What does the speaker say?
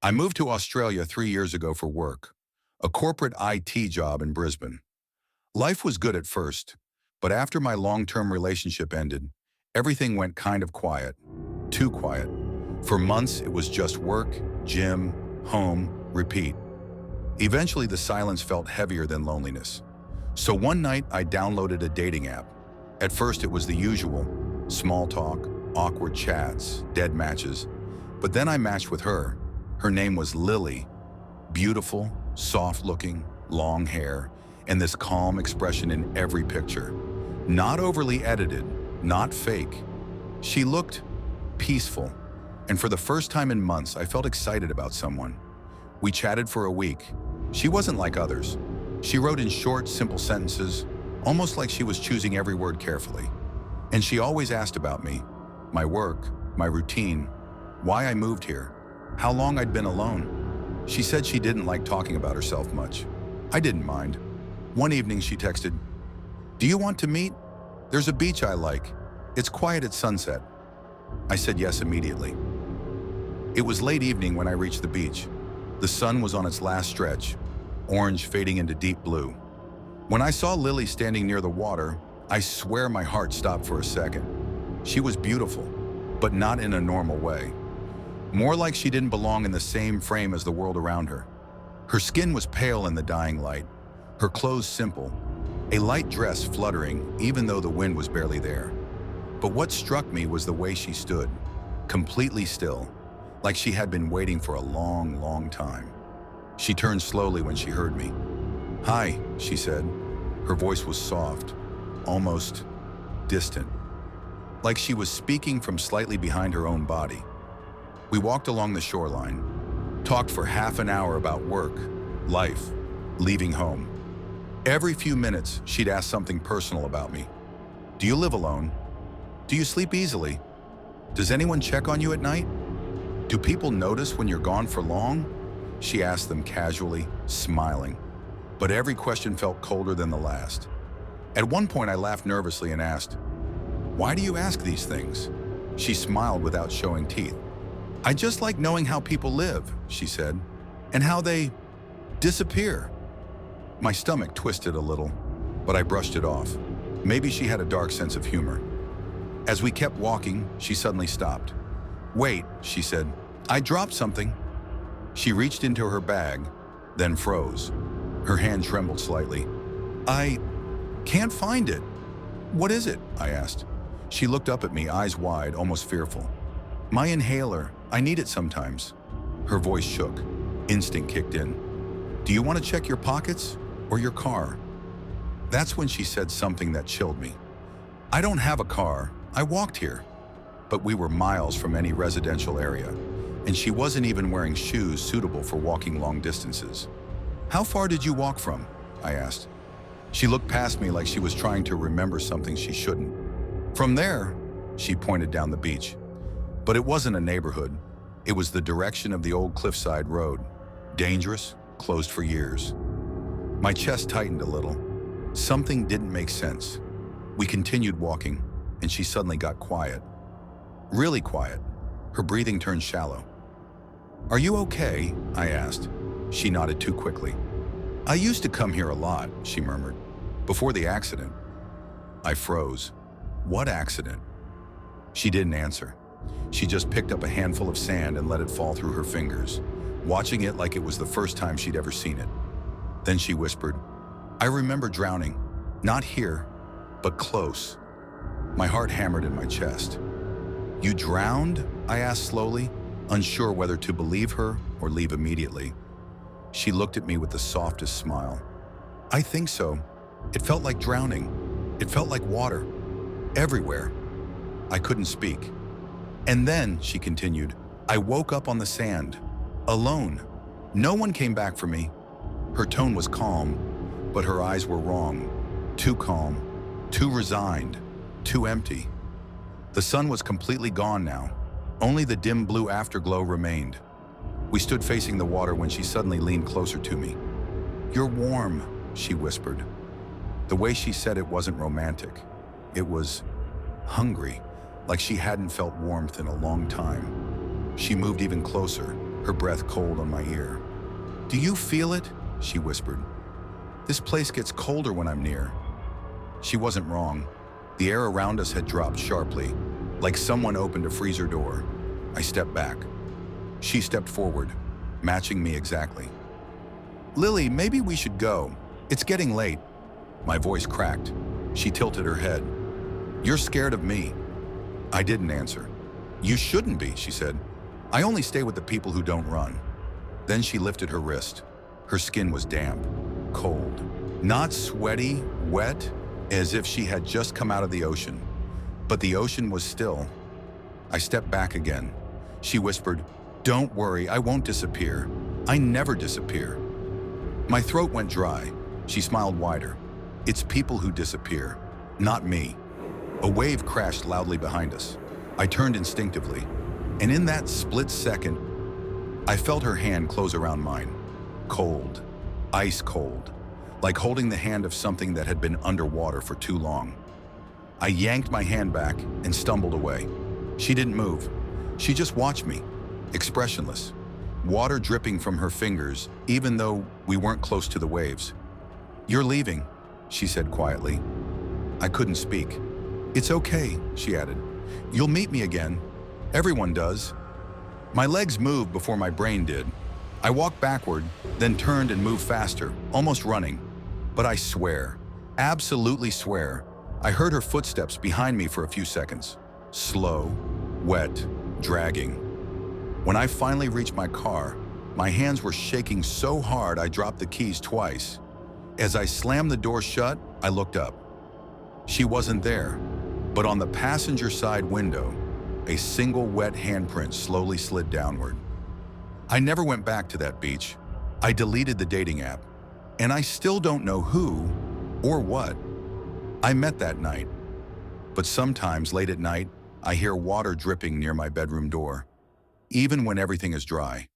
I moved to Australia 3 years ago for work, a corporate IT job in Brisbane. Life was good at first, but after my long-term relationship ended, everything went kind of quiet, too quiet. For months, it was just work, gym, home, repeat. Eventually, the silence felt heavier than loneliness. So one night, I downloaded a dating app. At first, it was the usual, small talk, awkward chats, dead matches. But then I matched with her. Her name was Lily. Beautiful, soft-looking, long hair, and this calm expression in every picture. Not overly edited, not fake. She looked peaceful, and for the first time in months, I felt excited about someone. We chatted for a week. She wasn't like others. She wrote in short, simple sentences, almost like she was choosing every word carefully. And she always asked about me, my work, my routine, why I moved here, how long I'd been alone. She said she didn't like talking about herself much. I didn't mind. One evening she texted, "Do you want to meet? There's a beach I like. It's quiet at sunset." I said yes immediately. It was late evening when I reached the beach. The sun was on its last stretch, orange fading into deep blue. When I saw Lily standing near the water, I swear my heart stopped for a second. She was beautiful, but not in a normal way. More like she didn't belong in the same frame as the world around her. Her skin was pale in the dying light, her clothes simple, a light dress fluttering even though the wind was barely there. But what struck me was the way she stood, completely still, like she had been waiting for a long, long time. She turned slowly when she heard me. "Hi," she said. Her voice was soft, almost distant, like she was speaking from slightly behind her own body. We walked along the shoreline, talked for half an hour about work, life, leaving home. Every few minutes, she'd ask something personal about me. "Do you live alone? Do you sleep easily? Does anyone check on you at night? Do people notice when you're gone for long?" She asked them casually, smiling. But every question felt colder than the last. At one point, I laughed nervously and asked, "Why do you ask these things?" She smiled without showing teeth. "I just like knowing how people live," she said, "and how they disappear." My stomach twisted a little, but I brushed it off. Maybe she had a dark sense of humor. As we kept walking, she suddenly stopped. "Wait," she said, "I dropped something." She reached into her bag, then froze. Her hand trembled slightly. "I can't find it." "What is it?" I asked. She looked up at me, eyes wide, almost fearful. "My inhaler. I need it sometimes." Her voice shook. Instinct kicked in. "Do you want to check your pockets or your car?" That's when she said something that chilled me. "I don't have a car. I walked here." But we were miles from any residential area, and she wasn't even wearing shoes suitable for walking long distances. "How far did you walk from?" I asked. She looked past me like she was trying to remember something she shouldn't. "From there," she pointed down the beach. But it wasn't a neighborhood. It was the direction of the old cliffside road. Dangerous, closed for years. My chest tightened a little. Something didn't make sense. We continued walking, and she suddenly got quiet. Really quiet. Her breathing turned shallow. "Are you okay?" I asked. She nodded too quickly. "I used to come here a lot," she murmured. "Before the accident." I froze. "What accident?" She didn't answer. She just picked up a handful of sand and let it fall through her fingers, watching it like it was the first time she'd ever seen it. Then she whispered, "I remember drowning. Not here, but close." My heart hammered in my chest. "You drowned?" I asked slowly, unsure whether to believe her or leave immediately. She looked at me with the softest smile. "I think so. It felt like drowning. It felt like water. Everywhere." I couldn't speak. "And then," she continued, "I woke up on the sand, alone. No one came back for me." Her tone was calm, but her eyes were wrong. Too calm, too resigned, too empty. The sun was completely gone now. Only the dim blue afterglow remained. We stood facing the water when she suddenly leaned closer to me. "You're warm," she whispered. The way she said it wasn't romantic. It was hungry, like she hadn't felt warmth in a long time. She moved even closer, her breath cold on my ear. "Do you feel it?" she whispered. "This place gets colder when I'm near." She wasn't wrong. The air around us had dropped sharply, like someone opened a freezer door. I stepped back. She stepped forward, matching me exactly. "Lily, maybe we should go. It's getting late." My voice cracked. She tilted her head. "You're scared of me." I didn't answer. "You shouldn't be," she said. "I only stay with the people who don't run." Then she lifted her wrist. Her skin was damp, cold. Not sweaty, wet, as if she had just come out of the ocean. But the ocean was still. I stepped back again. She whispered, "Don't worry, I won't disappear. I never disappear." My throat went dry. She smiled wider. "It's people who disappear, not me." A wave crashed loudly behind us. I turned instinctively, and in that split second, I felt her hand close around mine. Cold, ice cold, like holding the hand of something that had been underwater for too long. I yanked my hand back and stumbled away. She didn't move. She just watched me, expressionless, water dripping from her fingers, even though we weren't close to the waves. "You're leaving," she said quietly. I couldn't speak. "It's okay," she added. "You'll meet me again. Everyone does." My legs moved before my brain did. I walked backward, then turned and moved faster, almost running. But I swear, absolutely swear, I heard her footsteps behind me for a few seconds. Slow, wet, dragging. When I finally reached my car, my hands were shaking so hard I dropped the keys twice. As I slammed the door shut, I looked up. She wasn't there, but on the passenger side window, a single wet handprint slowly slid downward. I never went back to that beach. I deleted the dating app, and I still don't know who or what I met that night. But sometimes late at night, I hear water dripping near my bedroom door, even when everything is dry.